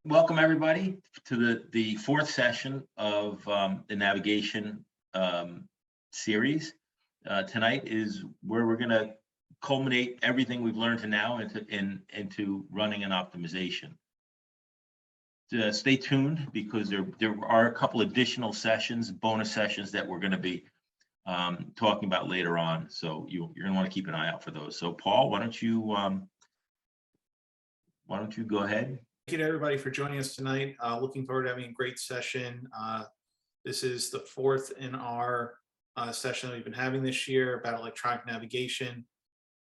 welcome everybody to the fourth session of the navigation series. Tonight is where we're going to culminate everything we've learned to now into running an optimization. Stay tuned because there are a couple additional sessions, bonus sessions that we're going to be talking about later on. So you're going to want to keep an eye out for those. So Paul, why don't you go ahead? Thank you to everybody for joining us tonight. Looking forward to having a great session. This is the fourth in our session that we've been having this year about electronic navigation.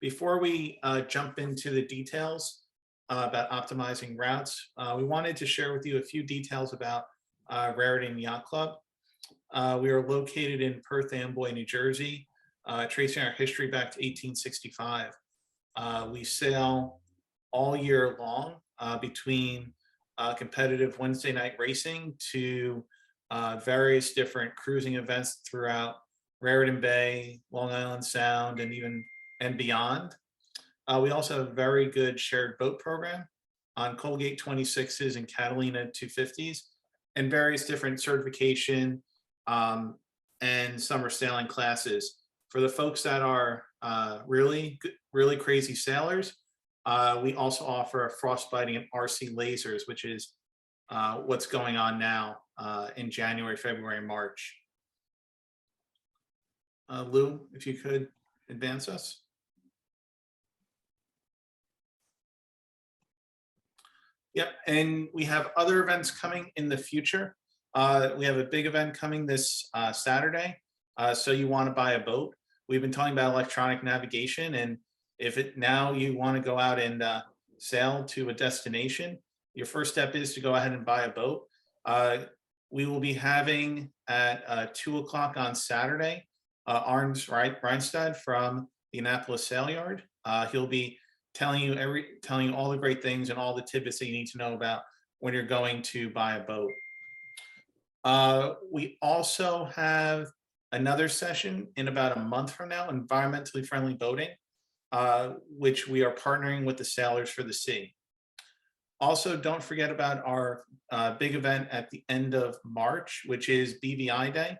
Before we jump into the details about optimizing routes, we wanted to share with you a few details about Raritan Yacht Club. We are located in Perth Amboy, New Jersey, tracing our history back to 1865. We sail all year long between competitive Wednesday night racing to various different cruising events throughout Raritan Bay, Long Island Sound, and beyond. We also have a very good shared boat program on Colgate 26s and Catalina 250s, and various different certification and summer sailing classes. For the folks that are really crazy sailors, we also offer frostbiting and RC lasers, which is what's going on now in January, February, and March. Lou, if you could advance us. Yep, and we have other events coming in the future. We have a big event coming this Saturday. So you want to buy a boat. We've been talking about electronic navigation, and if now you want to go out and sail to a destination, your first step is to go ahead and buy a boat. We will be having at 2 o'clock on Saturday, Arns Reinstad from the Annapolis Sail Yard. He'll be telling you all the great things and all the tidbits that you need to know about when you're going to buy a boat. We also have another session in about a month from now, environmentally friendly boating, which we are partnering with the Sailors for the Sea. Also, don't forget about our big event at the end of March, which is BVI Day.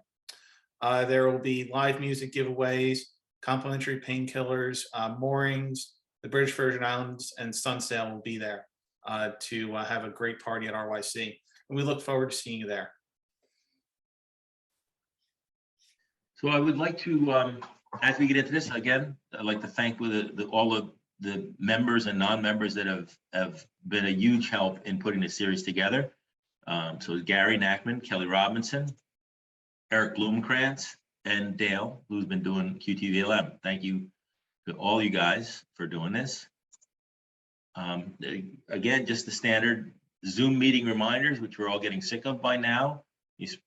There will be live music giveaways, complimentary painkillers, moorings, the British Virgin Islands, and Sunsail will be there to have a great party at RYC. And we look forward to seeing you there. So I would like to, as we get into this, again, I'd like to thank all of the members and non-members that have been a huge help in putting this series together. So Gary Knackman, Kelly Robinson, Eric Blumenkrantz, and Dale, who's been doing QTVLM. Thank you to all you guys for doing this. Again, just the standard Zoom meeting reminders, which we're all getting sick of by now.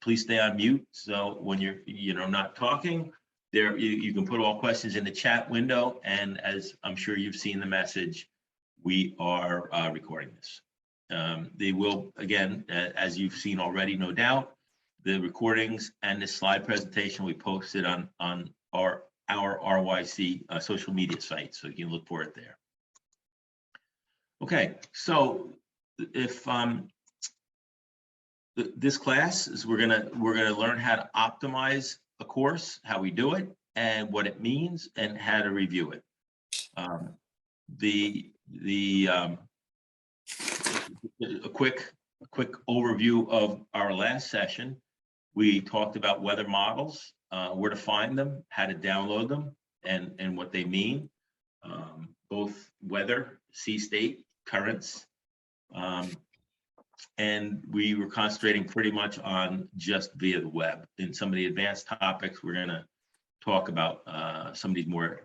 Please stay on mute. So when you're not talking, there you can put all questions in the chat window. And as I'm sure you've seen the message, we are recording this. They will, again, as you've seen already, no doubt, the recordings and the slide presentation we posted on our RYC social media site, so you can look for it there. Okay, so if this class is we're gonna learn how to optimize a course, how we do it, and what it means, and how to review it. A quick overview of our last session. We talked about weather models, where to find them, how to download them, and what they mean. Both weather, sea state, currents, and we were concentrating pretty much on just via the web. In some of the advanced topics, we're going to talk about some of these more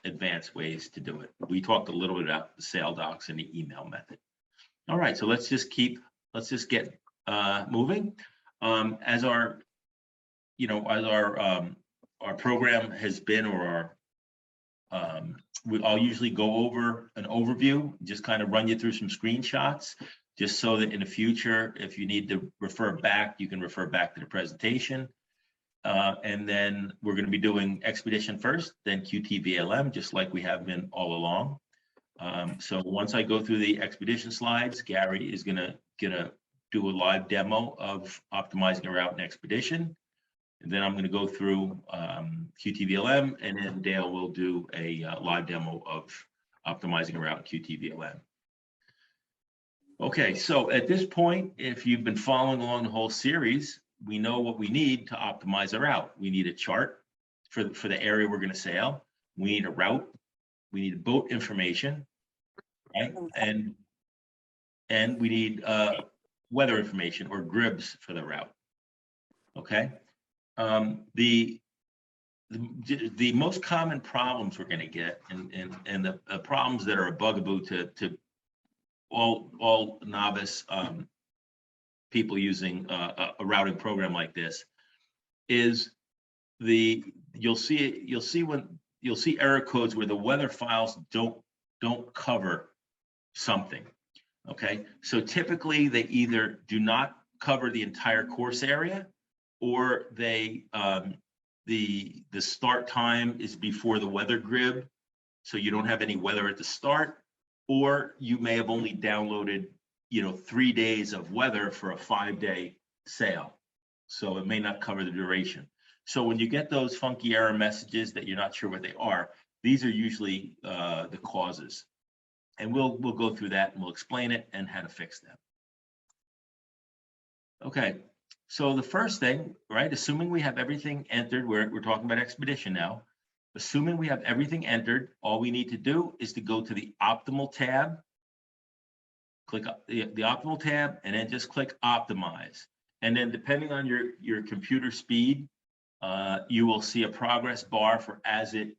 advanced ways to do it. We talked a little bit about the sail docs and the email method. All right, so let's just get moving. As our program has been, or I'll usually go over an overview, just kind of run you through some screenshots, just so that in the future, if you need to refer back, you can refer back to the presentation. And then we're going to be doing Expedition first, then QTVLM, just like we have been all along. So once I go through the Expedition slides, Gary is going to gonna do a live demo of optimizing a route in Expedition. And then I'm going to go through QTVLM, and then Dale will do a live demo of optimizing a route in QTVLM. Okay, so at this point, if you've been following along the whole series, we know what we need to optimize a route. We need a chart for the area we're going to sail. We need a route. We need boat information, right? And we need weather information or GRIBs for the route. Okay. The most common problems we're going to get, and the problems that are a bugaboo to all novice people using a routing program like this, is you'll see error codes where the weather files don't cover something. Okay, so typically they either do not cover the entire course area, or they the start time is before the weather grid, so you don't have any weather at the start, or you may have only downloaded 3 days of weather for a 5-day sail, so it may not cover the duration. So when you get those funky error messages that you're not sure what they are, these are usually the causes, and we'll go through that and we'll explain it and how to fix them. Okay. So the first thing, right, assuming we have everything entered, we're talking about Expedition now. Assuming we have everything entered, all we need to do is to go to the optimal tab, click the optimal tab, and then just click optimize. And then depending on your computer speed, you will see a progress bar for as it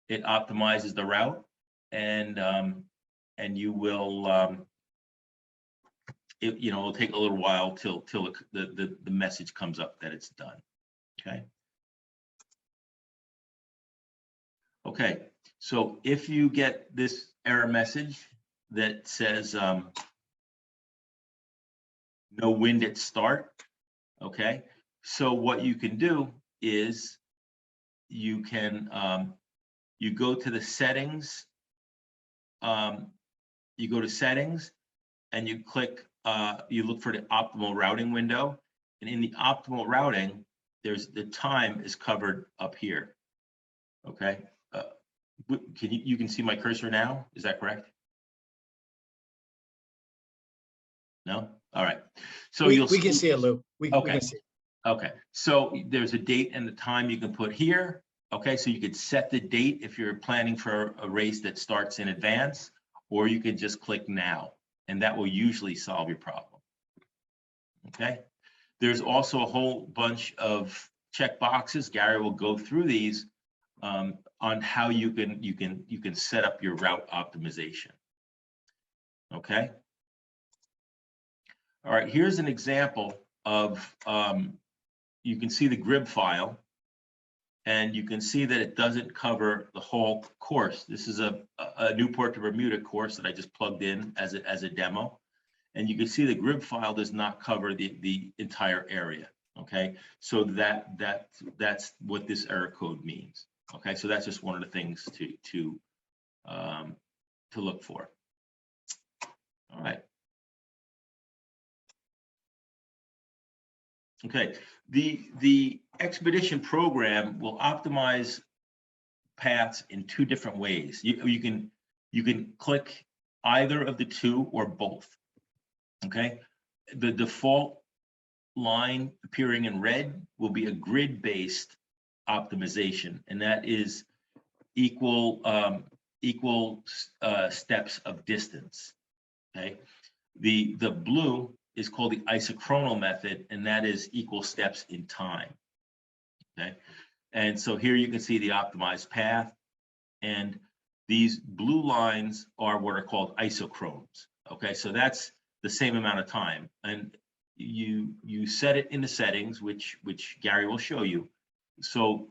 optimizes the route, and you will it'll take a little while till the message comes up that it's done. Okay, so if you get this error message that says no wind at start, okay, so what you can do is you can you go to the settings, you go to settings, and you click you look for the optimal routing window, and in the optimal routing, there's the time is covered up here. Okay, you can see my cursor now? Is that correct? No? All right. So we can see it, Lou. We can see it. Okay. So there's a date and the time you can put here. Okay, so you could set the date if you're planning for a race that starts in advance, or you can just click now, and that will usually solve your problem. Okay. There's also a whole bunch of check boxes. Gary will go through these on how you can set up your route optimization. Okay. All right. Here's an example of you can see the GRIB file, and you can see that it doesn't cover the whole course. This is a Newport to Bermuda course that I just plugged in as a demo. And you can see the GRIB file does not cover the entire area. Okay, so that's what this error code means. Okay, so that's just one of the things to look for. All right. Okay, the Expedition program will optimize paths in 2 different ways. You can click either of the 2 or both. Okay, the default line appearing in red will be a grid-based optimization, and that is equal steps of distance. Okay, the blue is called the isochronal method, and that is equal steps in time. Okay, and so here you can see the optimized path, and these blue lines are what are called isochrones. Okay, so that's the same amount of time, and you set it in the settings, which Gary will show you. So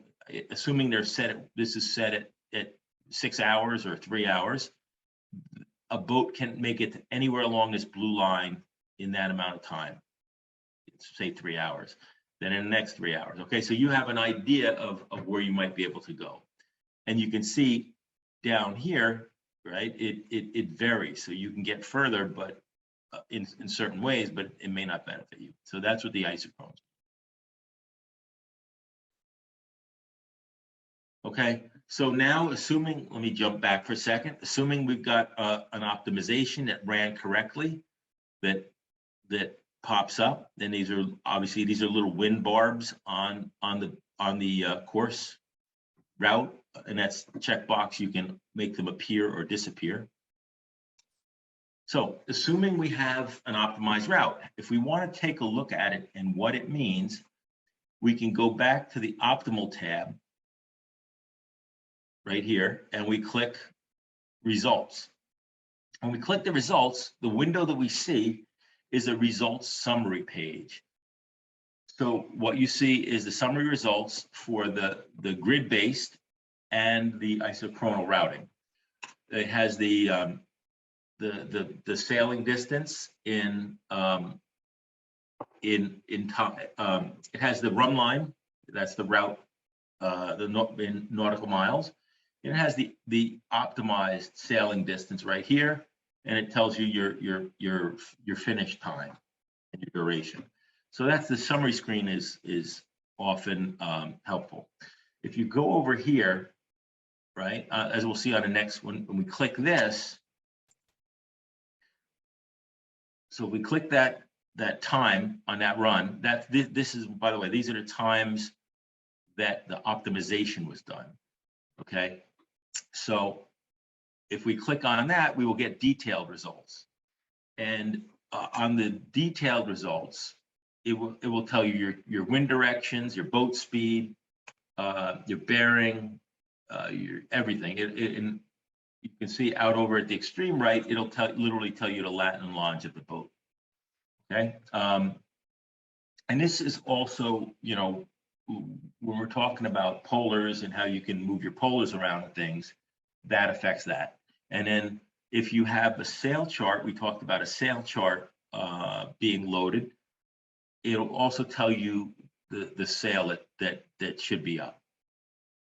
assuming they're set, this is set at 6 hours or 3 hours, a boat can make it anywhere along this blue line in that amount of time, say 3 hours, then in the next 3 hours. Okay, so you have an idea of where you might be able to go, and you can see down here, right, it varies, so you can get further, but in certain ways, but it may not benefit you. So that's what the isochrones. Okay, so now assuming, let me jump back for a second, assuming we've got an optimization that ran correctly, that pops up, then these are obviously little wind barbs on the course route, and that's the checkbox. You can make them appear or disappear. So assuming we have an optimized route, if we want to take a look at it and what it means, we can go back to the optimal tab right here, and we click results. When we click the results, the window that we see is a results summary page. So what you see is the summary results for the grid-based and the isochronal routing. It has the sailing distance in time. It has the run line, that's the route, in nautical miles. It has the optimized sailing distance right here, and it tells you your finish time and your duration. So that's the summary screen is often helpful. If you go over here, right, as we'll see on the next one, when we click this, so if we click that time on that run, this is, by the way, these are the times that the optimization was done. Okay, so if we click on that, we will get detailed results, and on the detailed results, it will tell you your wind directions, your boat speed, your bearing, your everything. And you can see out over at the extreme right, it'll literally tell you the lat and longe of the boat. Okay, and this is also, you know, when we're talking about polars and how you can move your polars around and things, that affects that. And then if you have a sail chart, we talked about a sail chart being loaded, it'll also tell you the sail that should be up,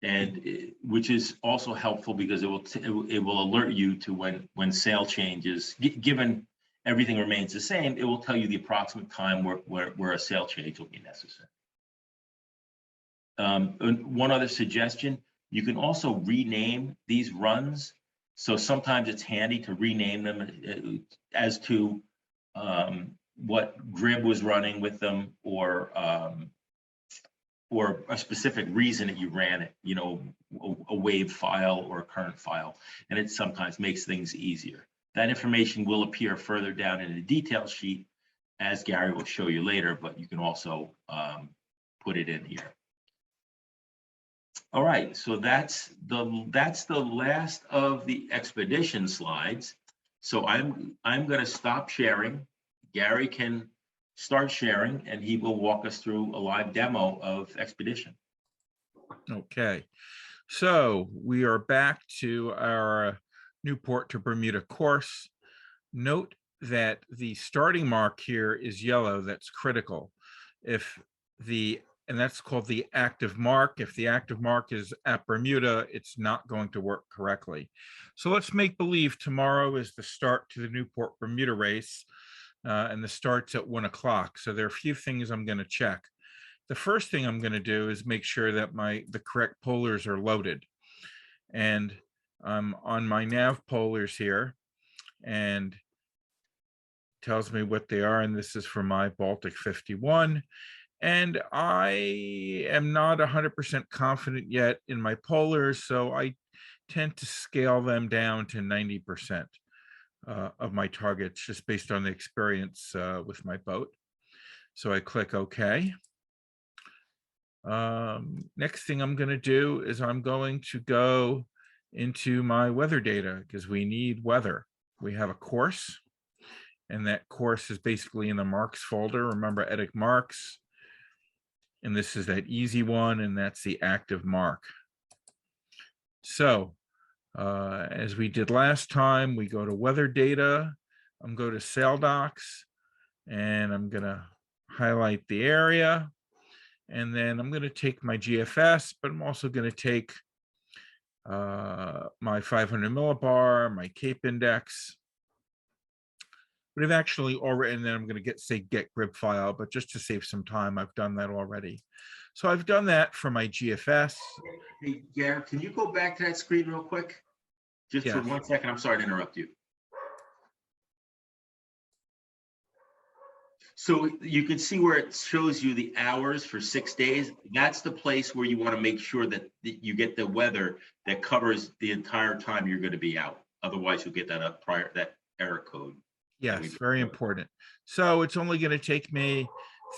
and which is also helpful because it will alert you to when sail changes. Given everything remains the same, it will tell you the approximate time where a sail change will be necessary. And one other suggestion, you can also rename these runs. So sometimes it's handy to rename them as to what Grib was running with them, or a specific reason that you ran it, you know, a wave file or a current file, and it sometimes makes things easier. That information will appear further down in the detail sheet, as Gary will show you later, but you can also put it in here. All right, so that's the last of the expedition slides. So I'm going to stop sharing. Gary can start sharing, and he will walk us through a live demo of expedition. Okay, so we are back to our Newport to Bermuda course. Note that the starting mark here is yellow. That's critical. And that's called the active mark. If the active mark is at Bermuda, it's not going to work correctly. So let's make believe tomorrow is the start to the Newport Bermuda race, and the start's at 1 o'clock. So there are a few things I'm going to check. The first thing I'm going to do is make sure that the correct polars are loaded. And I'm on my nav polars here, and tells me what they are. And this is for my Baltic 51. And I am not 100% confident yet in my polars, so I tend to scale them down to 90% of my targets, just based on the experience with my boat. So I click OK. Next thing I'm going to do is I'm going to go into my weather data, because we need weather. We have a course, and that course is basically in the marks folder. Remember, edit marks. And this is that easy one, and that's the active mark. So as we did last time, we go to weather data. I'm going to sail docs, and I'm going to highlight the area. And then I'm going to take my GFS, but I'm also going to take my 500 millibar, my Cape Index. But I've actually already, and then I'm going to say get grib file, but just to save some time, I've done that already. So I've done that for my GFS. Hey, Garrett, can you go back to that screen real quick? Just for Yes. 1 second. I'm sorry to interrupt you. So you can see where it shows you the hours for 6 days. That's the place where you want to make sure that you get the weather that covers the entire time you're going to be out. Otherwise, you'll get that error code. Yes, very important. So it's only going to take me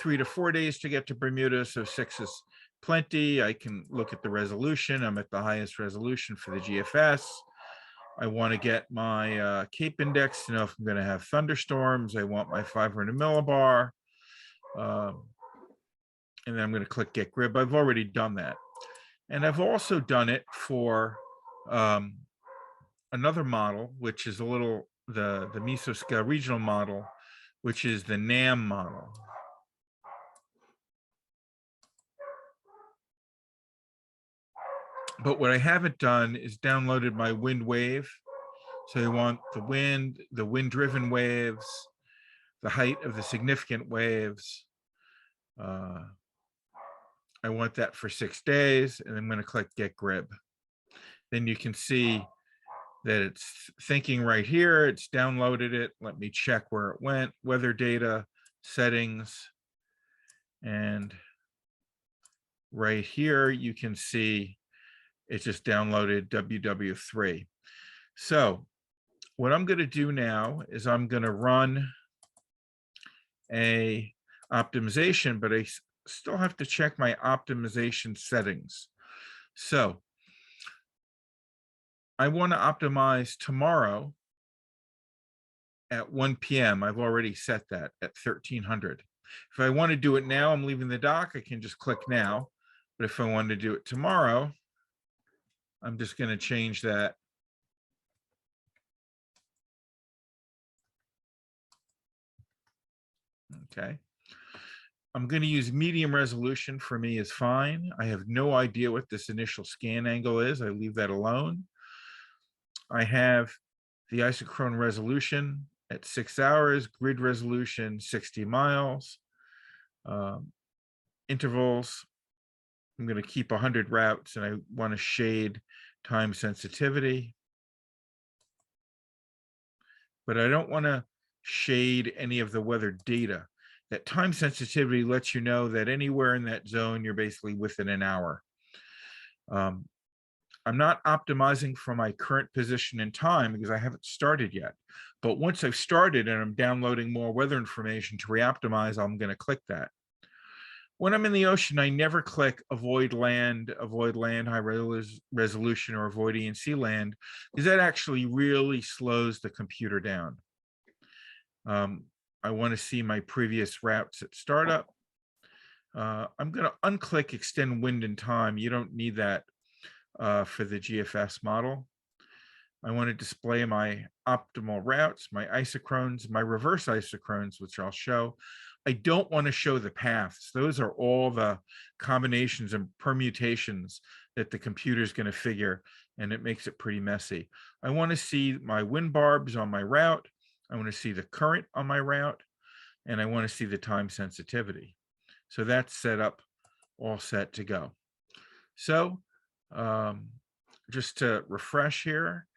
3 to 4 days to get to Bermuda. So 6 is plenty. I can look at the resolution. I'm at the highest resolution for the GFS. I want to get my Cape Index to know if I'm going to have thunderstorms. I want my 500 millibar. And then I'm going to click Get Grib. I've already done that. And I've also done it for another model, which is a little, the mesoscale regional model, which is the NAM model. But what I haven't done is downloaded my wind wave. So you want the wind-driven waves, the height of the significant waves. I want that for 6 days, and I'm going to click Get Grib. Then you can see that it's thinking right here. It's downloaded it. Let me check where it went. Weather data, settings, and right here you can see it just downloaded WW3. So what I'm going to do now is I'm going to run a optimization, but I still have to check my optimization settings. So I want to optimize tomorrow at 1 p.m. I've already set that at 1300. If I want to do it now, I'm leaving the dock. I can just click now. But if I want to do it tomorrow, I'm just going to change that. Okay. I'm going to use medium resolution. For me is fine. I have no idea what this initial scan angle is. I leave that alone. I have the isochrone resolution at 6 hours, grid resolution 60 miles, intervals. I'm going to keep 100 routes, and I want to shade time sensitivity. But I don't want to shade any of the weather data. That time sensitivity lets you know that anywhere in that zone, you're basically within an hour. I'm not optimizing for my current position in time because I haven't started yet. But once I've started and I'm downloading more weather information to re-optimize, I'm going to click that. When I'm in the ocean, I never click avoid land, high resolution, or avoid ENC land, because that actually really slows the computer down. I want to see my previous routes at startup. I'm going to unclick extend wind and time. You don't need that for the GFS model. I want to display my optimal routes, my isochrones, my reverse isochrones, which I'll show. I don't want to show the paths. Those are all the combinations and permutations that the computer is going to figure, and it makes it pretty messy. I want to see my wind barbs on my route. I want to see the current on my route, and I want to see the time sensitivity. So that's set up, all set to go. So just to refresh here,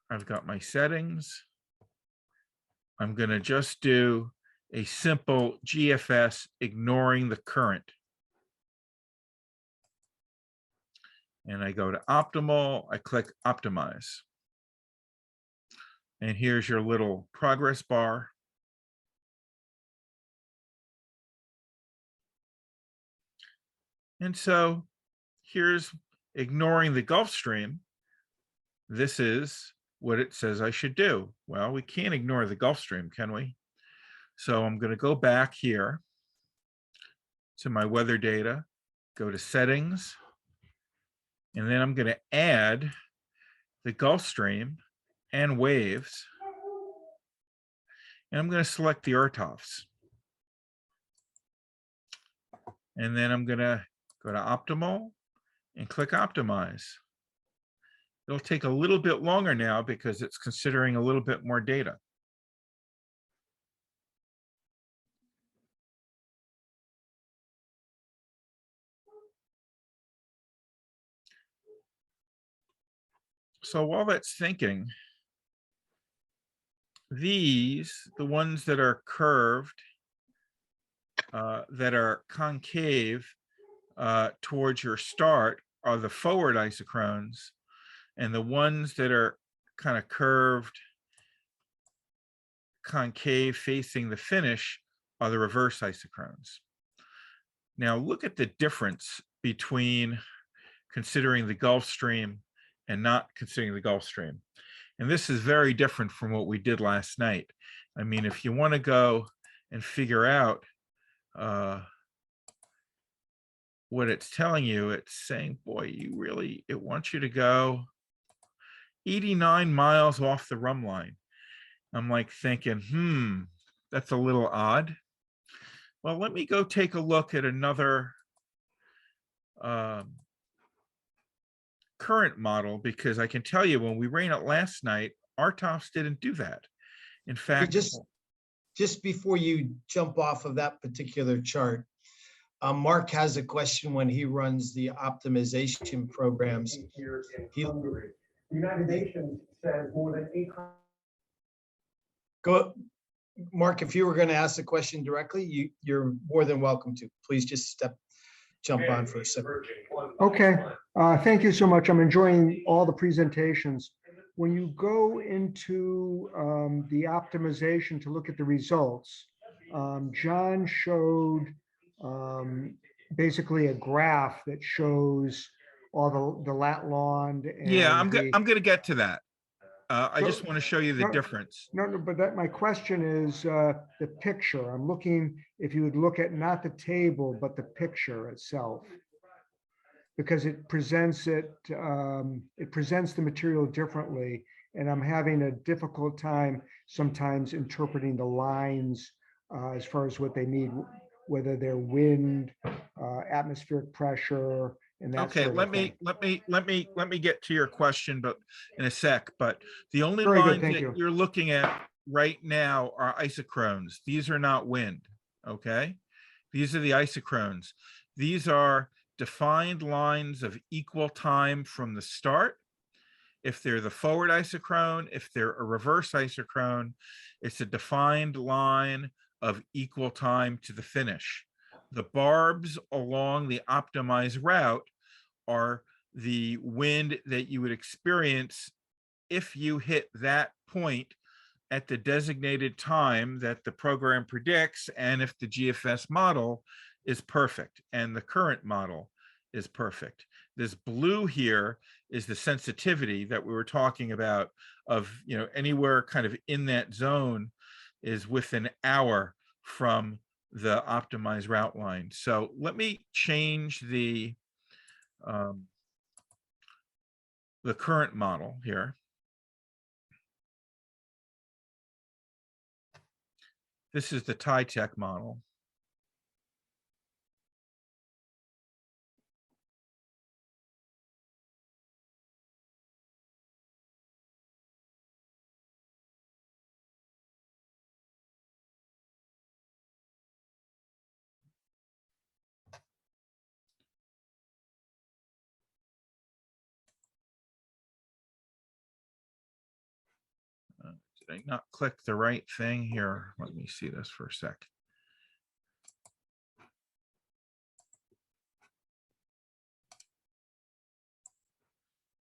I've got my settings. I'm going to just do a simple GFS ignoring the current. And I go to optimal, I click optimize. And here's your little progress bar. And so here's ignoring the Gulf Stream. This is what it says I should do. Well, we can't ignore the Gulf Stream, can we? So I'm going to go back here to my weather data, go to settings, and then I'm going to add the Gulf Stream and waves. And I'm going to select the ERTOFs. And then I'm going to go to optimal and click optimize. It'll take a little bit longer now because it's considering a little bit more data. So while that's thinking, these, the ones that are curved, that are concave towards your start are the forward isochrones, and the ones that are kind of curved concave facing the finish are the reverse isochrones. Now look at the difference between considering the Gulf Stream and not considering the Gulf Stream. And this is very different from what we did last night. I mean, if you want to go and figure out what it's telling you, it's saying, boy, it wants you to go 89 miles off the rum line. I'm like thinking, that's a little odd. Well, let me go take a look at another current model, because I can tell you when we ran it last night, RTOFs didn't do that. In fact, just before you jump off of that particular chart, Mark has a question when he runs the optimization programs. The United Nations says more than 800. Go, Mark, if you were going to ask the question directly, you're more than welcome to. Please just jump on for a second. Okay, thank you so much. I'm enjoying all the presentations. When you go into the optimization to look at the results, John showed basically a graph that shows all the lat lawn. yeah, I'm going to get to that. I So- just want to show you the no, difference. No, but my question is the picture. I'm looking, if you would look at not the table, but the picture itself. Because it presents the material differently, and I'm having a difficult time sometimes interpreting the lines as far as what they need, whether they're wind, atmospheric pressure, and that Okay, sort of let thing. me get to your question, but in a sec. But the only Very good, lines thank that you. you're looking at right now are isochrones. These are not wind. Okay, these are the isochrones. These are defined lines of equal time from the start. If they're the forward isochrone, if they're a reverse isochrone, it's a defined line of equal time to the finish. The barbs along the optimized route are the wind that you would experience if you hit that point at the designated time that the program predicts, and if the GFS model is perfect and the current model is perfect. This blue here is the sensitivity that we were talking about of, anywhere kind of in that zone is within an hour from the optimized route line. So let me change the current model here. This is the TITEC model. Did I not click the right thing here? Let me see this for a sec.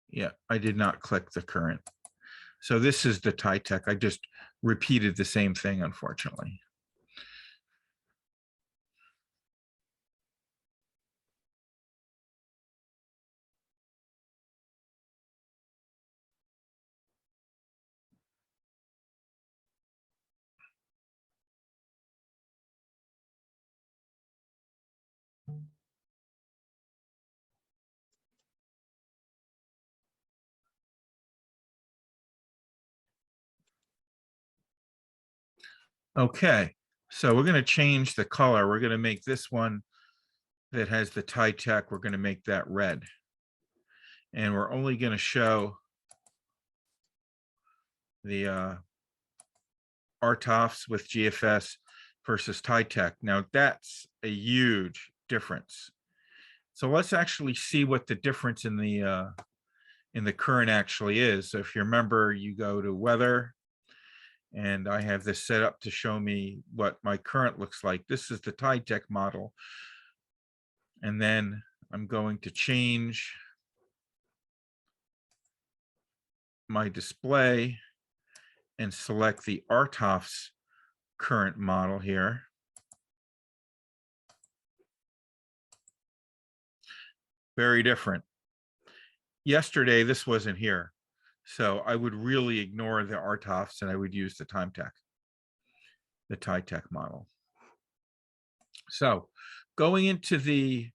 Yeah, I did not click the current. So this is the TITEC. I just repeated the same thing, unfortunately. Okay, so we're going to change the color. We're going to make this one that has the TITEC, we're going to make that red. And we're only going to show the RTOFs with GFS versus TITech. Now that's a huge difference. So let's actually see what the difference in the current actually is. So if you remember, you go to weather, and I have this set up to show me what my current looks like. This is the TITech model. And then I'm going to change my display and select the RTOF's current model here. Very different. Yesterday, this wasn't here. So I would really ignore the RTOFs and I would use the TITech model. So going into the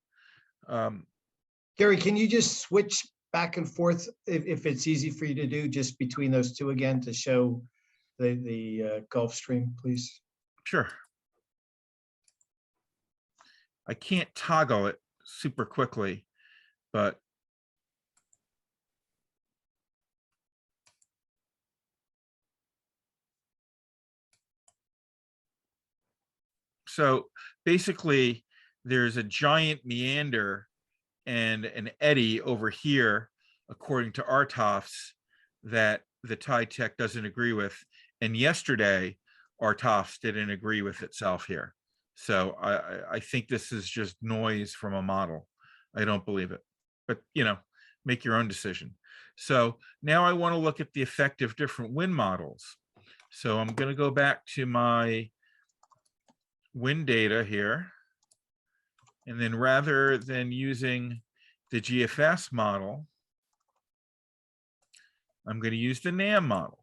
Gary, can you just switch back and forth if it's easy for you to do, just between those two again to show the Gulfstream, please? Sure. I can't toggle it super quickly, but so basically there's a giant meander and an eddy over here, according to RTOFs, that the TITech doesn't agree with. And yesterday, RTOFs didn't agree with itself here. So I think this is just noise from a model. I don't believe it, but make your own decision. So now I want to look at the effect of different wind models. So I'm going to go back to my wind data here. And then rather than using the GFS model, I'm going to use the NAM model.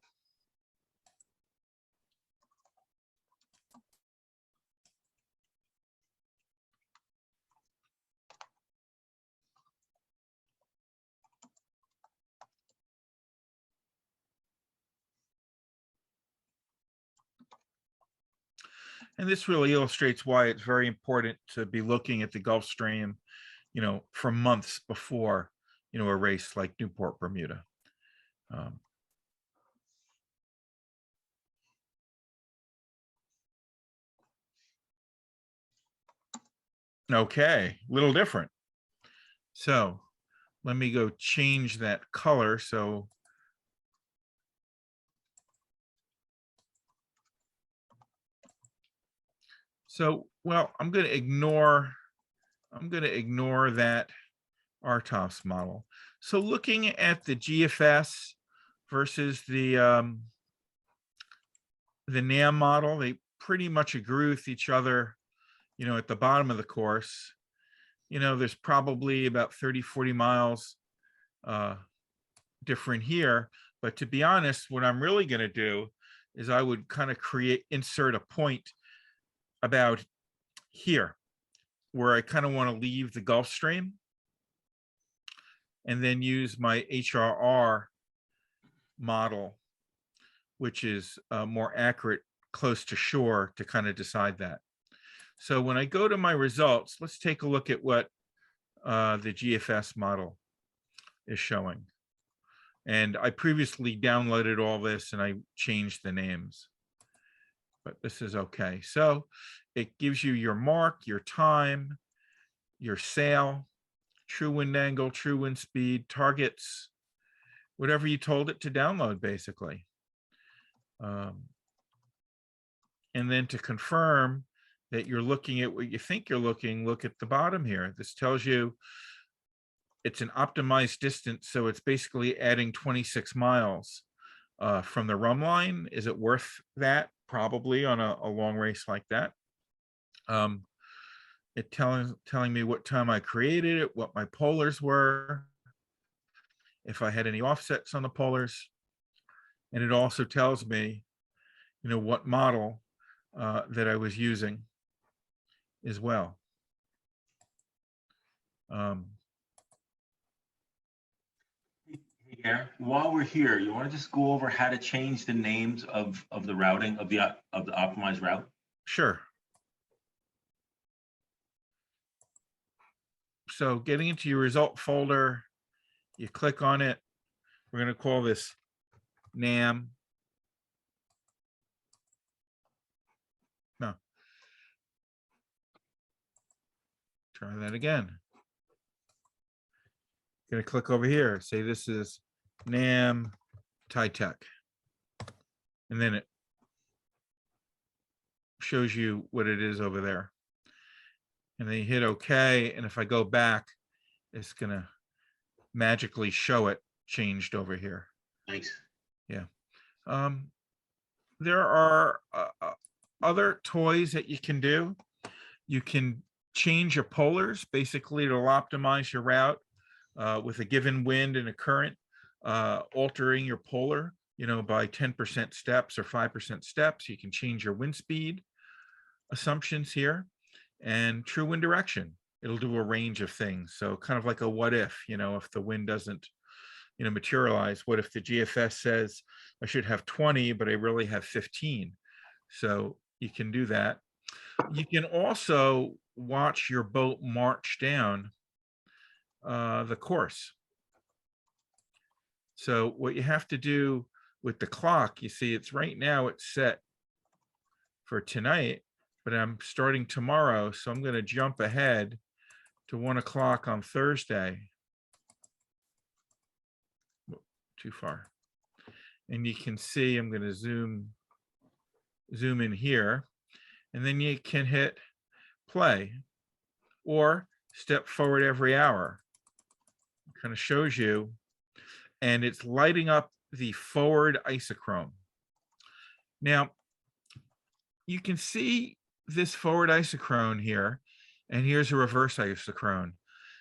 And this really illustrates why it's very important to be looking at the Gulf Stream, for months before, a race like Newport, Bermuda. Okay, a little different. So let me go change that color. So well, I'm going to ignore that RTOFs model. So looking at the GFS versus the NAM model, they pretty much agree with each other, at the bottom of the course. There's probably about 30, 40 miles different here. But to be honest, what I'm really going to do is I would kind of insert a point about here where I kind of want to leave the Gulf Stream and then use my HRR model, which is more accurate, close to shore, to kind of decide that. So when I go to my results, let's take a look at what the GFS model is showing. And I previously downloaded all this and I changed the names, but this is okay. So it gives you your mark, your time, your sail, true wind angle, true wind speed, targets, whatever you told it to download, basically. And then to confirm that you're looking at what you think you're looking, look at the bottom here. This tells you it's an optimized distance. So it's basically adding 26 miles from the run line. Is it worth that? Probably on a long race like that. It telling me what time I created it, what my polars were, if I had any offsets on the polars. And it also tells me, what model that I was using as well. Yeah. While we're here, you want to just go over how to change the names of the routing of the optimized route? Sure. So getting into your result folder, you click on it. We're going to call this NAM. Try that again. Gonna click over here, say this is NAM Tech. And then it shows you what it is over there. And then you hit OK. And if I go back, it's gonna magically show it changed over here. Thanks. There are other toys that you can do. You can change your polars. Basically, it'll optimize your route with a given wind and a current, altering your polar, by 10% steps or 5% steps. You can change your wind speed assumptions here and true wind direction. It'll do a range of things. So kind of like a what if, if the wind doesn't materialize, what if the GFS says I should have 20, but I really have 15? So you can do that. You can also watch your boat march down the course. So what you have to do with the clock, you see it's right now it's set for tonight, but I'm starting tomorrow. So I'm going to jump ahead to 1 o'clock on Thursday. Too far. And you can see I'm going to zoom in here, and then you can hit play or step forward every hour. It kind of shows you, and it's lighting up the forward isochrome. Now you can see this forward isochrone here, and here's a reverse isochrone.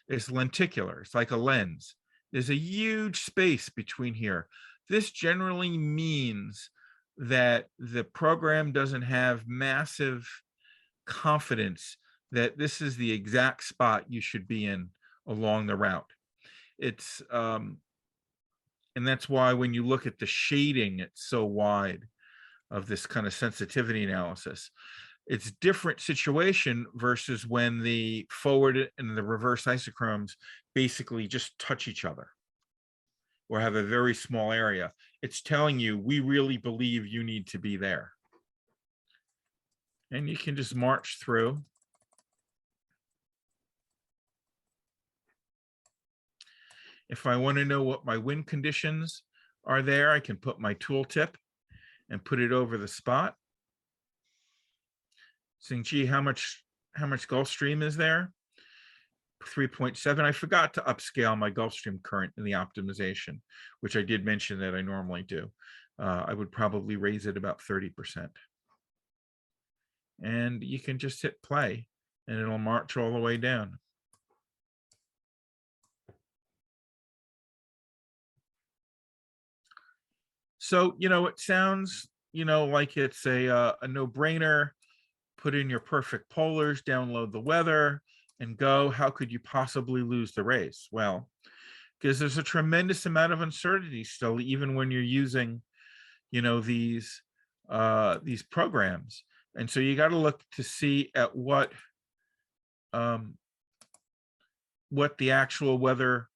It's lenticular, it's like a lens. There's a huge space between here. This generally means that the program doesn't have massive confidence that this is the exact spot you should be in along the route. It's and that's why when you look at the shading, it's so wide of this kind of sensitivity analysis. It's different situation versus when the forward and the reverse isochrones basically just touch each other or have a very small area. It's telling you, we really believe you need to be there. And you can just march through. If I want to know what my wind conditions are there, I can put my tooltip and put it over the spot. Saying, gee, how much Gulfstream is there? 3.7. I forgot to upscale my Gulfstream current in the optimization, which I did mention that I normally do. I would probably raise it about 30%. And you can just hit play and it'll march all the way down. So, it sounds, like it's a no-brainer. Put in your perfect polars, download the weather, and go. How could you possibly lose the race? Well, because there's a tremendous amount of uncertainty still, even when you're using, these programs. And so you got to look to see at what the actual weather,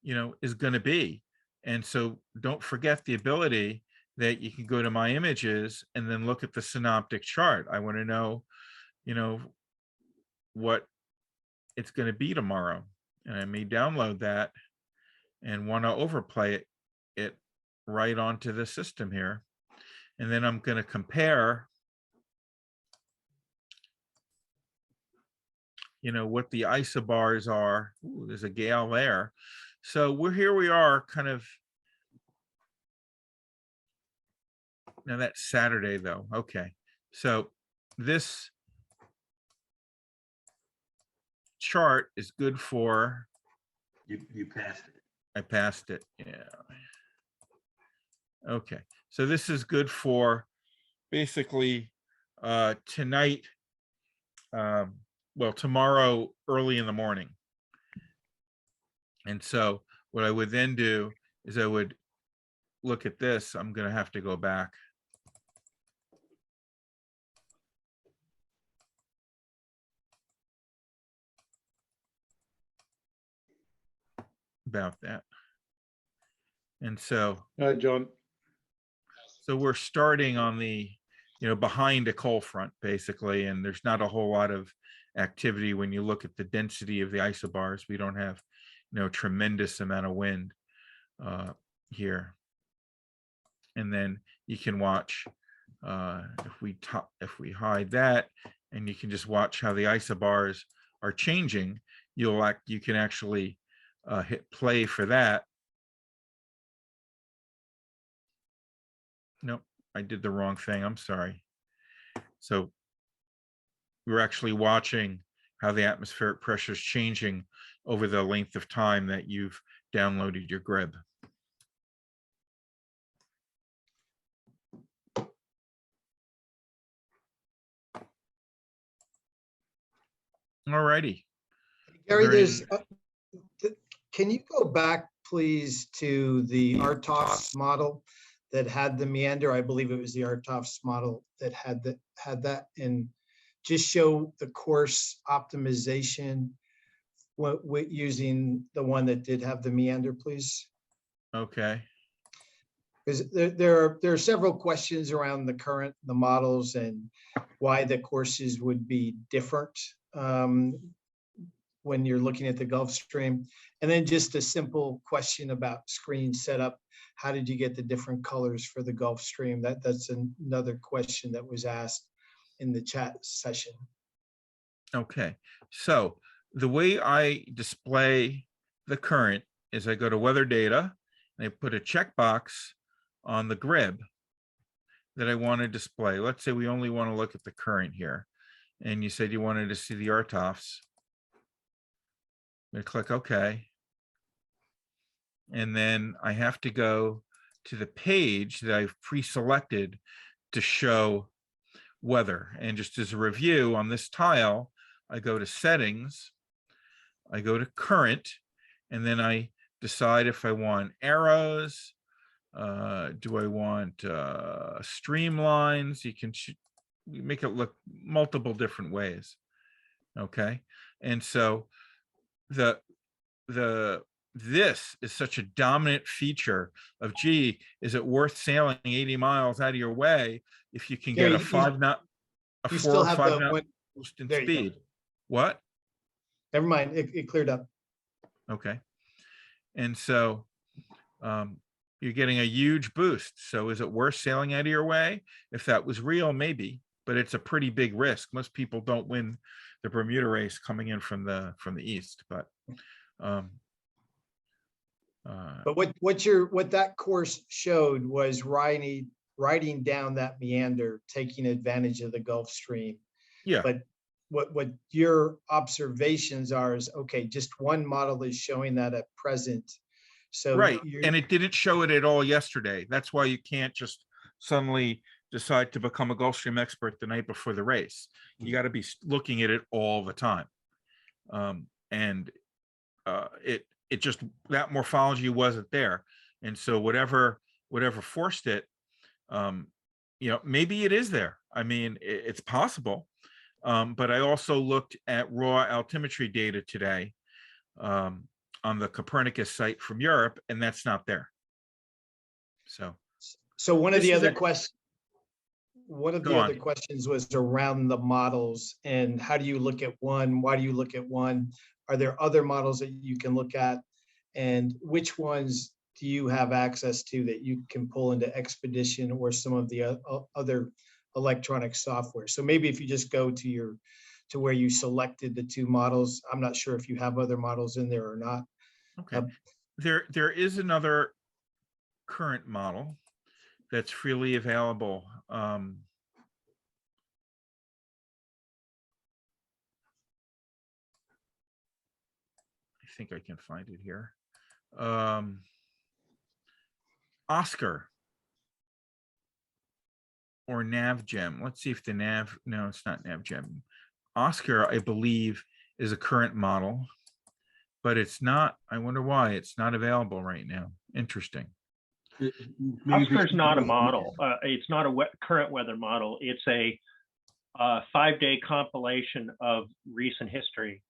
is going to be. And so don't forget the ability that you can go to my images and then look at the synoptic chart. I want to know, what it's going to be tomorrow. And I may download that and want to overplay it right onto the system here. And then I'm going to compare, what the isobars are. Ooh, there's a gale there. So here we are kind of. Now that's Saturday though. Okay. So this chart is good for. You passed it. I passed it. Yeah. Okay. So this is good for basically tonight. Well, tomorrow early in the morning. And so what I would then do is I would look at this. I'm going to have to go back. About that. And so, John. So we're starting on the, behind a cold front basically, and there's not a whole lot of activity when you look at the density of the isobars. We don't have, tremendous amount of wind here. And then you can watch if we hide that, and you can just watch how the isobars are changing. You can actually hit play for that. Nope, I did the wrong thing. I'm sorry. So we're actually watching how the atmospheric pressure is changing over the length of time that you've downloaded your GRIB. All righty. Gary, Very- there's, can you go back, please, to the RTOS model that had the meander? I believe it was the RTOS model that had that, and just show the course optimization using the one that did have the meander, please. Okay. Because there are several questions around the models and why the courses would be different when you're looking at the Gulf Stream. And then just a simple question about screen setup. How did you get the different colors for the Gulf Stream? That's another question that was asked in the chat session. Okay. So the way I display the current is I go to weather data and I put a checkbox on the GRIB that I want to display. Let's say we only want to look at the current here. And you said you wanted to see the RTOFs. I click OK. And then I have to go to the page that I've pre-selected to show weather. And just as a review on this tile, I go to settings, I go to current, and then I decide if I want arrows. Do I want streamlines? You can make it look multiple different ways. Okay. And so this is such a dominant feature of, gee, is it worth sailing 80 miles out of your way if you can get a 4 or 5 knot boost in speed? What? Never mind, it cleared up. Okay. And so you're getting a huge boost. So is it worth sailing out of your way? If that was real, maybe, but it's a pretty big risk. Most people don't win the Bermuda race coming in from the east, but what that course showed was riding down that meander, taking advantage of the Gulf Stream. Yeah. But what your observations are is, okay, just one model is showing that at present. So right, and it didn't show it at all yesterday. That's why you can't just suddenly decide to become a Gulfstream expert the night before the race. You got to be looking at it all the time, and it just, that morphology wasn't there, and so whatever forced it, maybe it is there. I mean, it's possible, but I also looked at raw altimetry data today on the Copernicus site from Europe, and that's not there. So one of the other questions, other questions was around the models and how do you look at one? Why do you look at one? Are there other models that you can look at? And which ones do you have access to that you can pull into Expedition or some of the other electronic software? So maybe if you just go to where you selected the two models, I'm not sure if you have other models in there or not. Okay. There is another current model that's freely available. I think I can find it here. Oscar or NavGem. Let's see if the no, it's not NavGem. Oscar, I believe, is a current model, but it's not. I wonder why it's not available right now. Interesting. Oscar's not a model. It's not a current weather model. It's a 5-day compilation of recent history.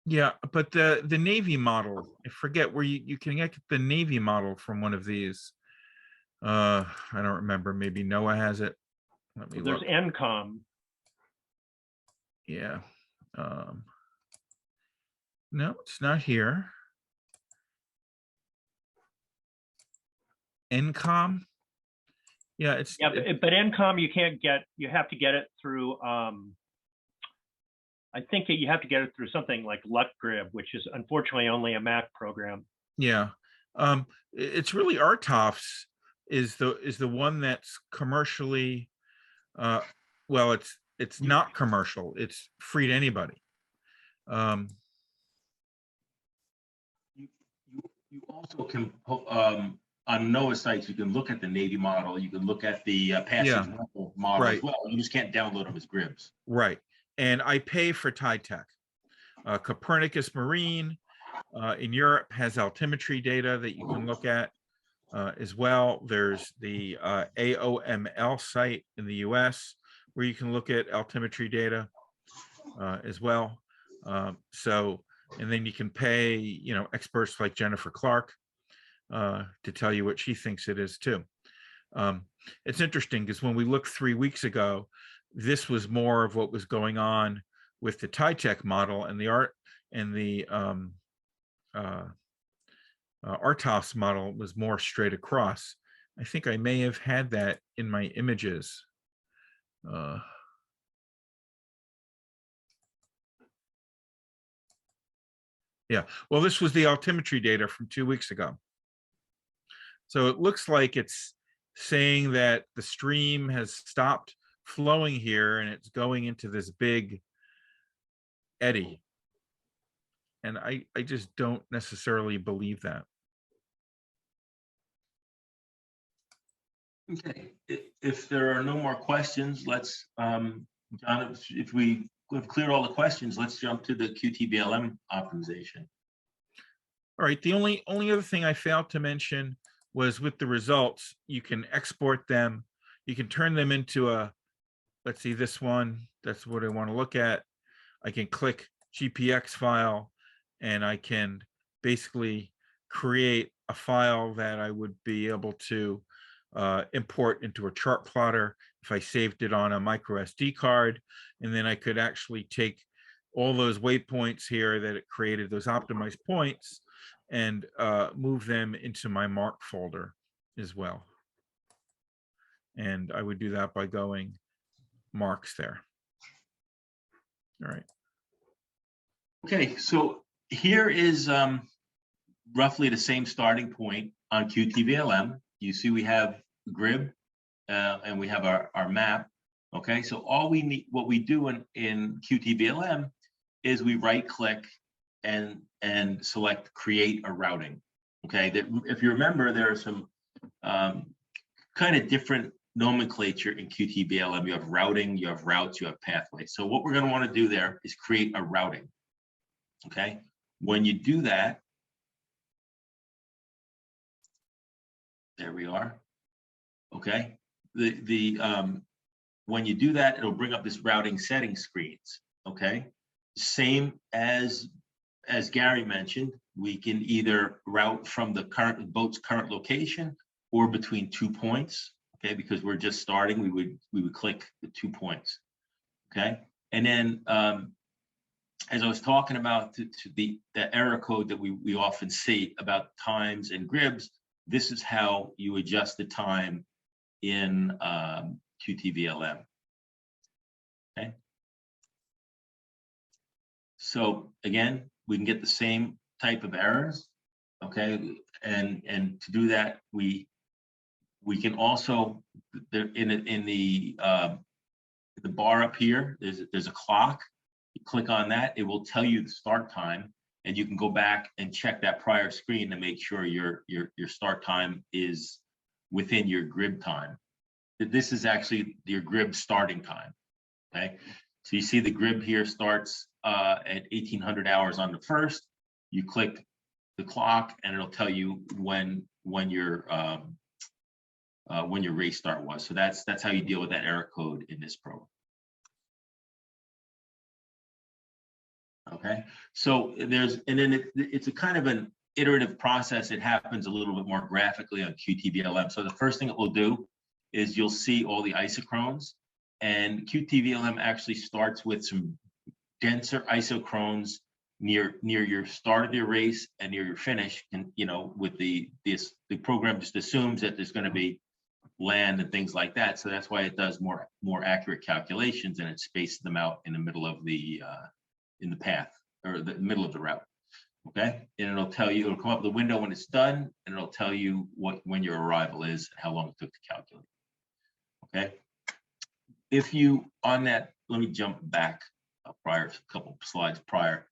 Yeah, but the Navy model, I forget where you can get the Navy model from one of these. I don't remember. Maybe Noah has it. Let me There's look. NCOM. Yeah. No, it's not here. NCOM. Yeah, it's Yeah, but NCOM you can't get. You have to get it through. I think that you have to get it through something like Logbook, which is unfortunately only a Mac program. yeah. It's really RTOFs is the one that's commercially well, it's not commercial, it's free to anybody. You also can, on Noah sites, you can look at the Navy model, you can look at the passage Yeah, model as right. well. You just can't download them as GRIBs. Right. And I pay for TITech. Copernicus Marine in Europe has altimetry data that you can look at as well. There's the AOML site in the US where you can look at altimetry data as well. And then you can pay, experts like Jennifer Clark to tell you what she thinks it is too. It's interesting because when we looked 3 weeks ago, this was more of what was going on with the TITech model, and the RTOS model was more straight across. I think I may have had that in my images. Yeah, well, this was the altimetry data from 2 weeks ago. So it looks like it's saying that the stream has stopped flowing here and it's going into this big eddy. And I just don't necessarily believe that. Okay, if there are no more questions, let's, John, if we have cleared all the questions, let's jump to the QTVLM optimization. All right, the only other thing I failed to mention was with the results, you can export them. You can turn them into let's see, this one, that's what I want to look at. I can click GPX file and I can basically create a file that I would be able to import into a chart plotter if I saved it on a micro SD card. And then I could actually take all those waypoints here that it created, those optimized points, and move them into my mark folder as well. And I would do that by going marks there. All right. Okay, so here is roughly the same starting point on QTVLM. You see we have GRIB and we have our map. Okay, so all we need, what we do in QTVLM is we right click and select create a routing. Okay, if you remember, there are some kind of different nomenclature in QTVLM. You have routing, you have routes, you have pathways. So what we're going to want to do there is create a routing. Okay, when you do that, there we are. Okay, when you do that, it'll bring up this routing settings screens. Okay, same as Gary mentioned, we can either route from the boat's current location or between 2 points. Okay, because we're just starting, we would click the 2 points. Okay, and then as I was talking about the error code that we often see about times and GRIBs, this is how you adjust the time in QTVLM. Okay. So again, we can get the same type of errors. Okay, and to do that, we can also in the bar up here, there's a clock. You click on that, it will tell you the start time, and you can go back and check that prior screen to make sure your start time is within your GRIB time. This is actually your GRIB starting time. Okay, so you see the GRIB here starts at 1800 hours on the 1st. You click the clock, and it'll tell you when your race start was. So that's how you deal with that error code in this program. Okay, so it's a kind of iterative process. It happens a little bit more graphically on QTVLM. So the first thing it will do is you'll see all the isochrones, and QTVLM actually starts with some denser isochrones near your start of your race and near your finish. And with the program just assumes that there's going to be land and things like that. So that's why it does more accurate calculations, and it spaces them out in the middle of the in the path, or the middle of the route. Okay, and it'll tell you, it'll come up with the window when it's done, and it'll tell you when your arrival is and how long it took to calculate. Okay, if you on that, let me jump back a couple slides prior.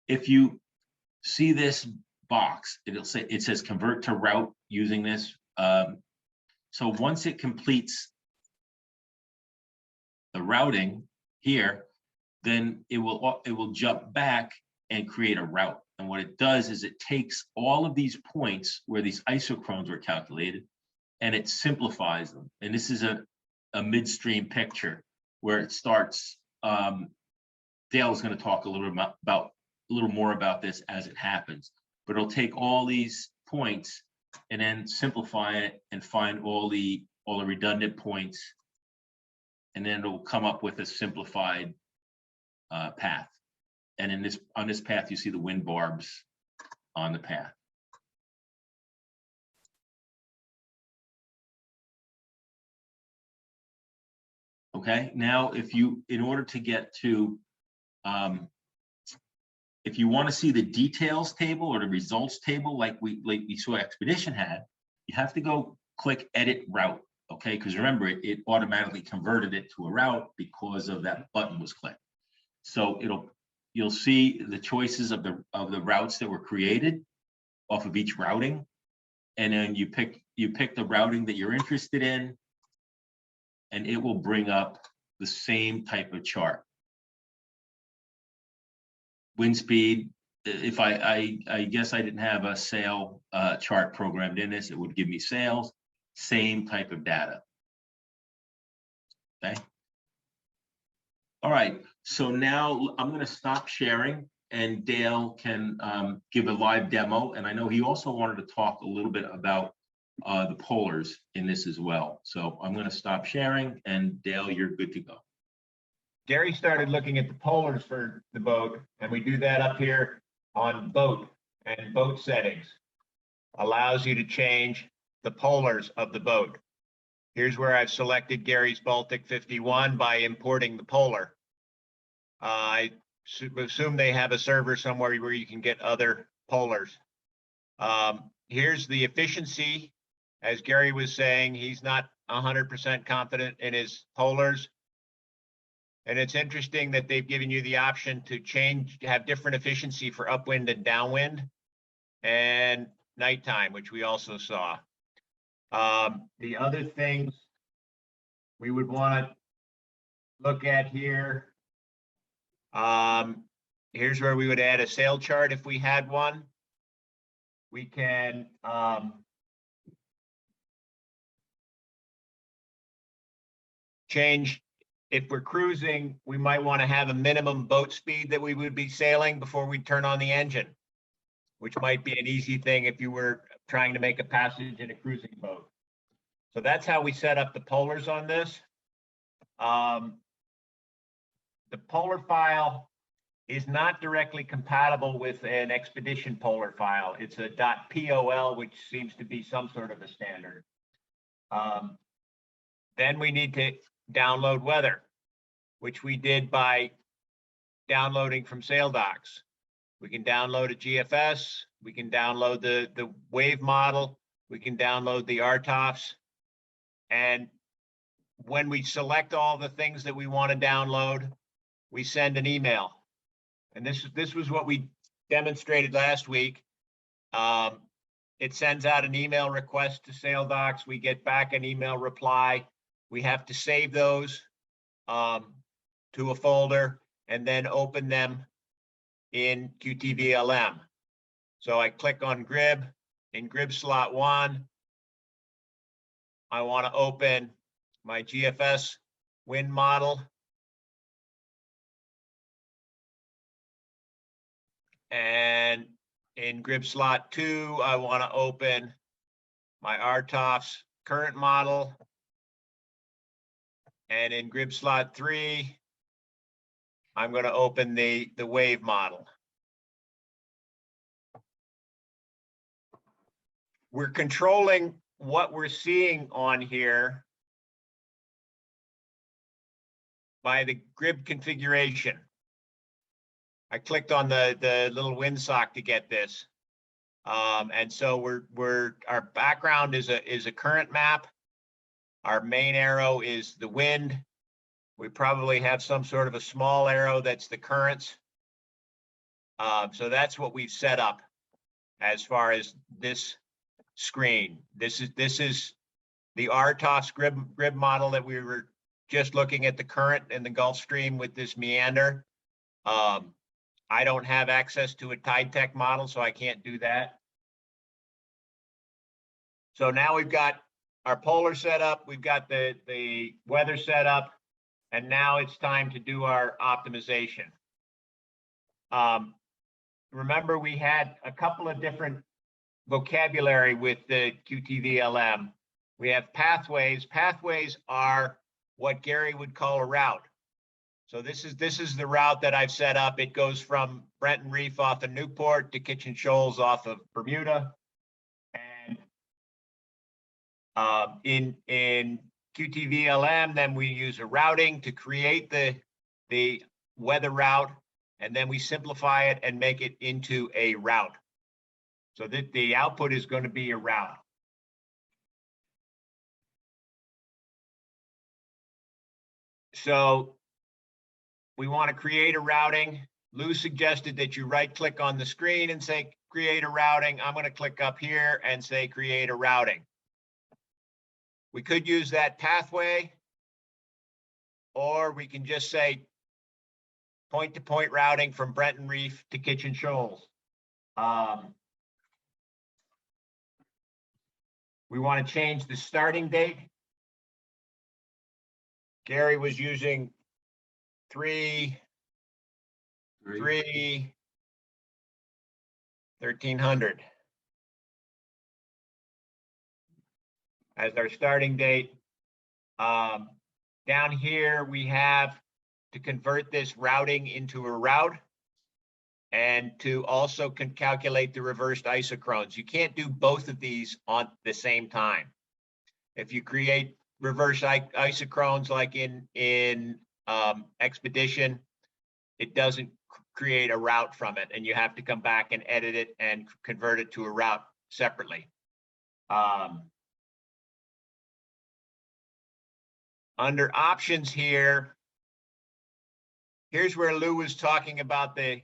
If you see this box, it says convert to route using this. So once it completes the routing here, then it will jump back and create a route. And what it does is it takes all of these points where these isochrones were calculated, and it simplifies them. And this is a midstream picture where it starts. Dale is going to talk a little more about this as it happens, but it'll take all these points and then simplify it and find all the redundant points, and then it'll come up with a simplified path. And on this path, you see the wind barbs on the path. Okay, now in order to get to, if you want to see the details table or the results table like we saw Expedition had, you have to go click edit route. Okay, because remember it automatically converted it to a route because of that button was clicked. So you'll see the choices of the routes that were created off of each routing, and then you pick the routing that you're interested in, and it will bring up the same type of chart. Wind speed, if I guess I didn't have a sail chart programmed in this, it would give me sails, same type of data. Okay. All right, so now I'm going to stop sharing, and Dale can give a live demo. And I know he also wanted to talk a little bit about the polars in this as well. So I'm going to stop sharing, and Dale, you're good to go. Gary started looking at the polars for the boat, and we do that up here on boat and boat settings. Allows you to change the polars of the boat. Here's where I've selected Gary's Baltic 51 by importing the polar. I assume they have a server somewhere where you can get other polars. Here's the efficiency. As Gary was saying, he's not 100% confident in his polars. And it's interesting that they've given you the option to have different efficiency for upwind and downwind and nighttime, which we also saw. The other things we would want to look at here. Here's where we would add a sail chart if we had one. We can change. If we're cruising, we might want to have a minimum boat speed that we would be sailing before we turn on the engine, which might be an easy thing if you were trying to make a passage in a cruising boat. So that's how we set up the polars on this. The polar file is not directly compatible with an Expedition polar file. It's a .pol, which seems to be some sort of a standard. Then we need to download weather, which we did by downloading from SailDocs. We can download a GFS, we can download the wave model, we can download the RTOFs. And when we select all the things that we want to download, we send an email. And this was what we demonstrated last week. It sends out an email request to SailDocs. We get back an email reply. We have to save those to a folder and then open them in QTVLM. So I click on Grib. In Grib slot 1, I want to open my GFS wind model. And In grid slot 2, I want to open my RTOF's current model. And in grid slot 3, I'm going to open the wave model. We're controlling what we're seeing on here by the grid configuration. I clicked on the little windsock to get this. And so our background is a current map. Our main arrow is the wind. We probably have some sort of a small arrow that's the currents. So that's what we've set up as far as this screen. This is the RTOS grid model that we were just looking at, the current in the Gulf Stream with this meander. I don't have access to a Tide Tech model, so I can't do that. So now we've got our polar set up, we've got the weather set up, and now it's time to do our optimization. Remember, we had a couple of different vocabulary with the QTVLM. We have pathways. Pathways are what Gary would call a route. So this is the route that I've set up. It goes from Brenton Reef off of Newport to Kitchen Shoals off of Bermuda. And in QTVLM, then we use a routing to create the weather route, and then we simplify it and make it into a route. So that the output is going to be a route. So we want to create a routing. Lou suggested that you right click on the screen and say create a routing. I'm going to click up here and say create a routing. We could use that pathway, or we can just say point-to-point routing from Brenton Reef to Kitchen Shoals. We want to change the starting date. Gary was using 1300 as our starting date. Down here, we have to convert this routing into a route and to also calculate the reversed isochrones. You can't do both of these on the same time. If you create reverse isochrones like in Expedition, it doesn't create a route from it, and you have to come back and edit it and convert it to a route separately. Under options here, here's where Lou was talking about the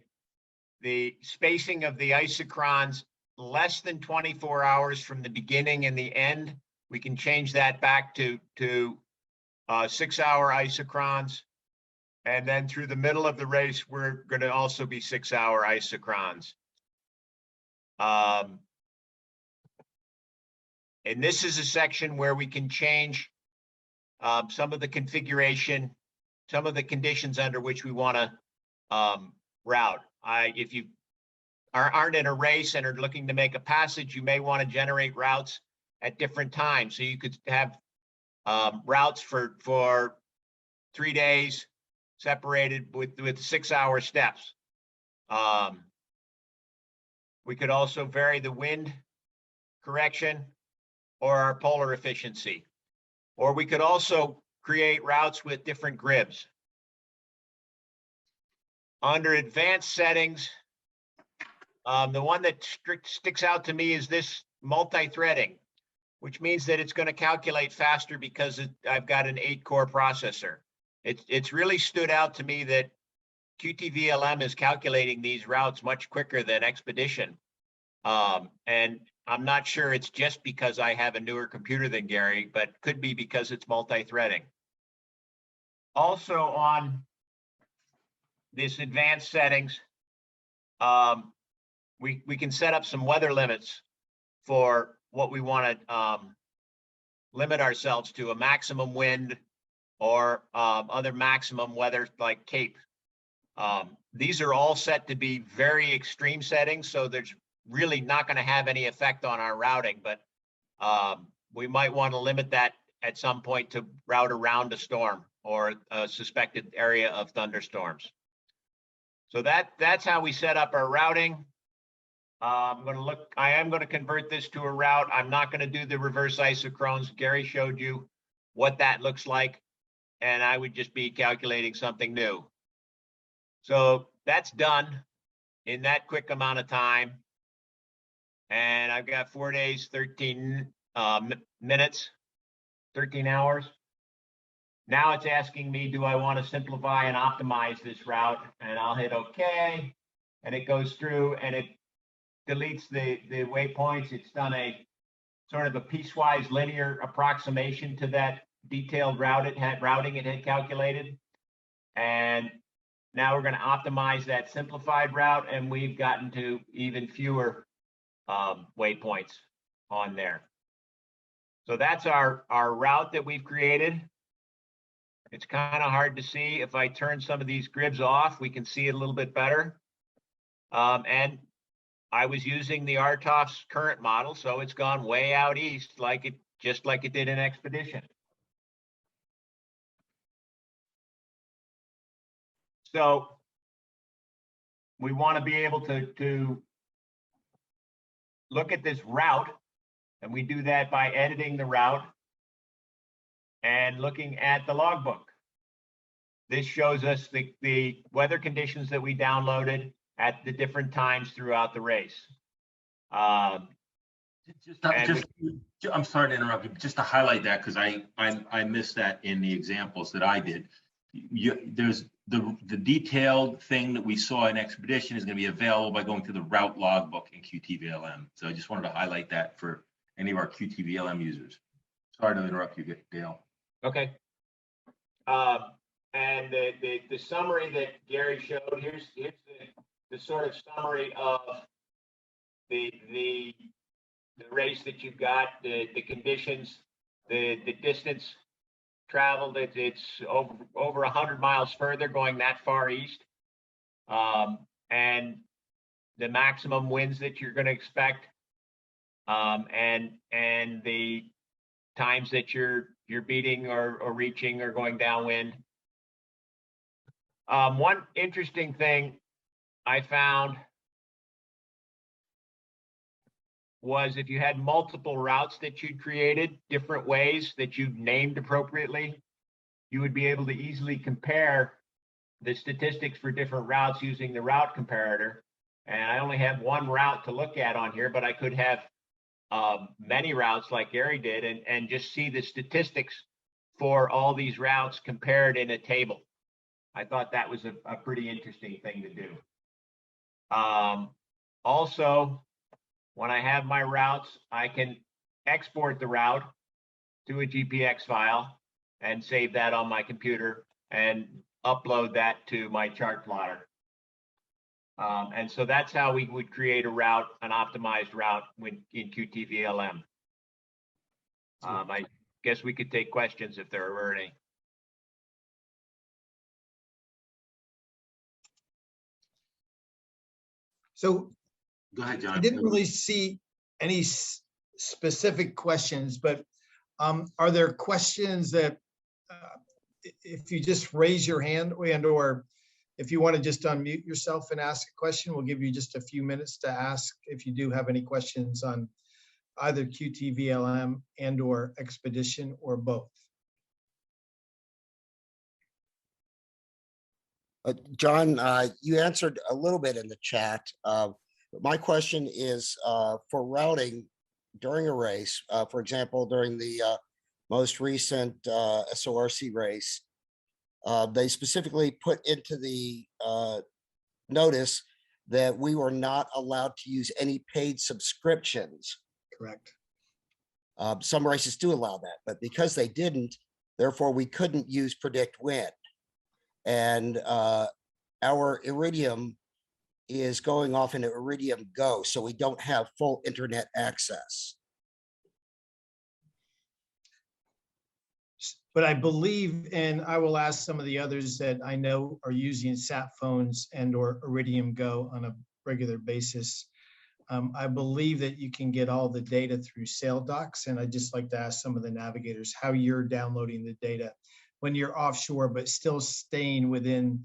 spacing of the isochrons less than 24 hours from the beginning and the end. We can change that back to 6-hour isochrons. And then through the middle of the race, we're going to also be 6-hour isochrons. And this is a section where we can change some of the configuration, some of the conditions under which we want to route. If you aren't in a race and are looking to make a passage, you may want to generate routes at different times. So you could have routes for 3 days separated with 6-hour steps. We could also vary the wind correction or our polar efficiency. Or we could also create routes with different grids. Under advanced settings, the one that sticks out to me is this multi-threading, which means that it's going to calculate faster because I've got an 8-core processor. It's really stood out to me that QTVLM is calculating these routes much quicker than Expedition. And I'm not sure it's just because I have a newer computer than Gary, but could be because it's multi-threading. Also on this advanced settings, we can set up some weather limits for what we want to limit ourselves to, a maximum wind or other maximum weather like Cape. These are all set to be very extreme settings, so there's really not going to have any effect on our routing, but we might want to limit that at some point to route around a storm or a suspected area of thunderstorms. So that's how we set up our routing. I am going to convert this to a route. I'm not going to do the reverse isochrones. Gary showed you what that looks like, and I would just be calculating something new. So that's done in that quick amount of time. And I've got 4 days, 13 minutes, 13 hours. Now it's asking me, do I want to simplify and optimize this route? And I'll hit OK. And it goes through and it deletes the waypoints. It's done a sort of a piecewise linear approximation to that detailed routing it had calculated. And now we're going to optimize that simplified route, and we've gotten to even fewer waypoints on there. So that's our route that we've created. It's kind of hard to see. If I turn some of these grids off, we can see it a little bit better. And I was using the RTOF's current model, so it's gone way out east, just like it did in Expedition. So we want to be able to look at this route, and we do that by editing the route and looking at the logbook. This shows us the weather conditions that we downloaded at the different times throughout the race. I'm sorry to interrupt you, but just to highlight that, because I missed that in the examples that I did. There's the detailed thing that we saw in Expedition is going to be available by going to the route logbook in QTVLM. So I just wanted to highlight that for any of our QTVLM users. Sorry to interrupt you, Dale. Okay. And the summary that Gary showed, here's the sort of summary of the race that you've got, the conditions, the distance traveled. It's over 100 miles further going that far east, and the maximum winds that you're going to expect, and the times that you're beating or reaching or going downwind. One interesting thing I found was if you had multiple routes that you'd created, different ways that you've named appropriately, you would be able to easily compare the statistics for different routes using the route comparator. And I only have one route to look at on here, but I could have many routes like Gary did and just see the statistics for all these routes compared in a table. I thought that was a pretty interesting thing to do. Also, when I have my routes, I can export the route to a GPX file and save that on my computer and upload that to my chart plotter. And so that's how we would create a route, an optimized route in QTVLM. I guess we could take questions if there were any. So Go ahead, John. I didn't really see any specific questions, but are there questions that if you just raise your hand or if you want to just unmute yourself and ask a question, we'll give you just a few minutes to ask if you do have any questions on either QTVLM and or Expedition or both. John, you answered a little bit in the chat. My question is for routing during a race, for example, during the most recent SORC race, they specifically put into the notice that we were not allowed to use any paid subscriptions. Correct. Some races do allow that, but because they didn't, therefore we couldn't use Predict Wind. And our Iridium is going off into Iridium Go, so we don't have full internet access. But I believe, and I will ask some of the others that I know are using sat phones and or Iridium Go on a regular basis. I believe that you can get all the data through SailDocs, and I'd just like to ask some of the navigators how you're downloading the data when you're offshore, but still staying within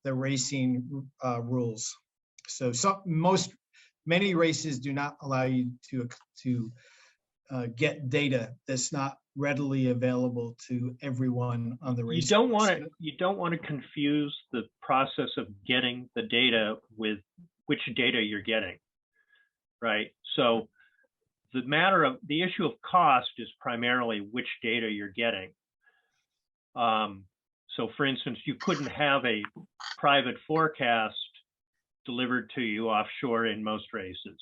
the racing rules. So many races do not allow you to get data that's not readily available to everyone on the race. You don't want to confuse the process of getting the data with which data you're getting, right? So the issue of cost is primarily which data you're getting. So for instance, you couldn't have a private forecast delivered to you offshore in most races.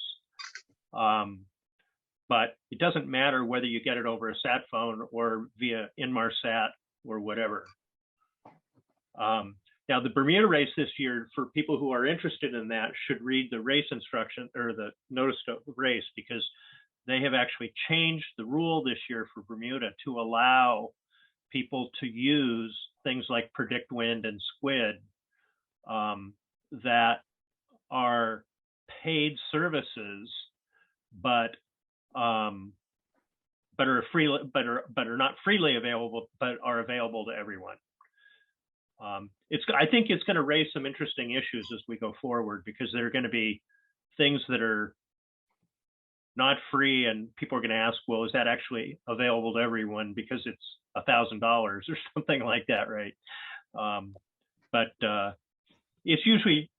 But it doesn't matter whether you get it over a sat phone or via Inmarsat or whatever. Now the Bermuda race this year, for people who are interested in that, should read the race instruction or the notice to race, because they have actually changed the rule this year for Bermuda to allow people to use things like Predict Wind and Squid that are paid services, but are not freely available, but are available to everyone. I think it's going to raise some interesting issues as we go forward, because there are going to be things that are not free, and people are going to ask, well, is that actually available to everyone because it's $1,000 or something like that, right? It's usually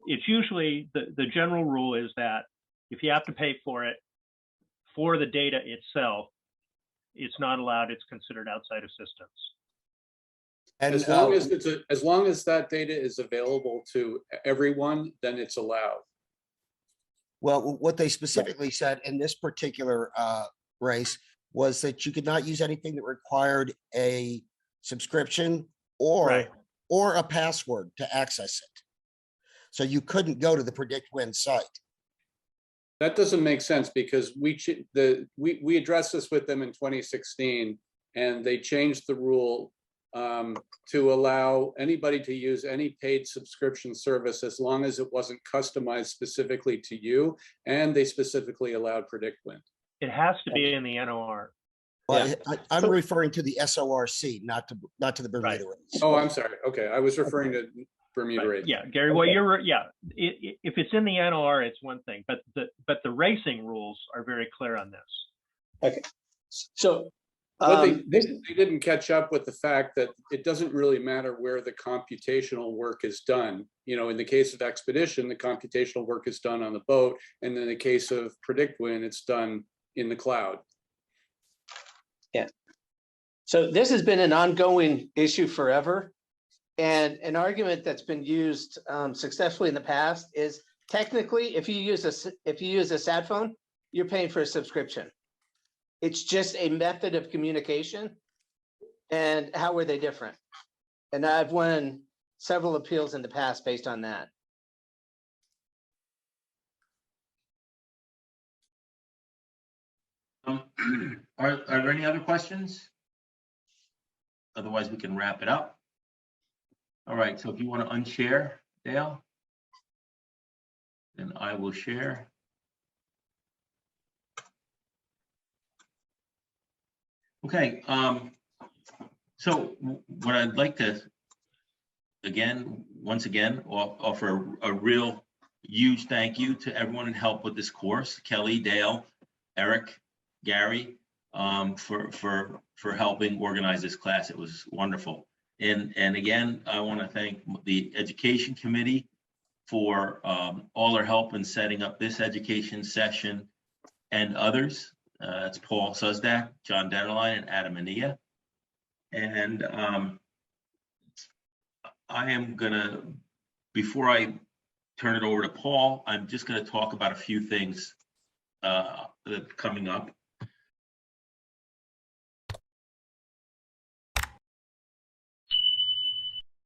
the general rule is that if you have to pay for it for the data itself, it's not allowed. It's considered outside of systems. And As long as that data is available to everyone, then it's allowed. well, what they specifically said in this particular race was that you could not use anything that required a subscription or Right. a password to access it. So you couldn't go to the Predict Wind site. That doesn't make sense, because we addressed this with them in 2016, and they changed the rule to allow anybody to use any paid subscription service as long as it wasn't customized specifically to you, and they specifically allowed Predict Wind. It has to be in the NOR. Well, I'm referring to the SORC, not to the Bermuda race. Oh, I'm sorry. Okay, I was referring to Bermuda race. Yeah, Gary. Well, if it's in the NOR, it's one thing, but the racing rules are very clear on this. Okay, so But they didn't catch up with the fact that it doesn't really matter where the computational work is done. You know, in the case of Expedition, the computational work is done on the boat, and in the case of Predict Wind, it's done in the cloud. yeah, so this has been an ongoing issue forever, and an argument that's been used successfully in the past is technically, if you use a sat phone, you're paying for a subscription. It's just a method of communication. And how were they different? And I've won several appeals in the past based on that. Are there any other questions? Otherwise, we can wrap it up. All right, so if you want to unshare, Dale, then I will share. Okay, so what I'd like to, once again, offer a real huge thank you to everyone who helped with this course, Kelly, Dale, Eric, Gary, for helping organize this class. It was wonderful. And again, I want to thank the Education Committee for all their help in setting up this education session and others. It's Paul Susdak, John Dennerline, and Adam Ania. And I am gonna, before I turn it over to Paul, I'm just gonna talk about a few things that are coming up.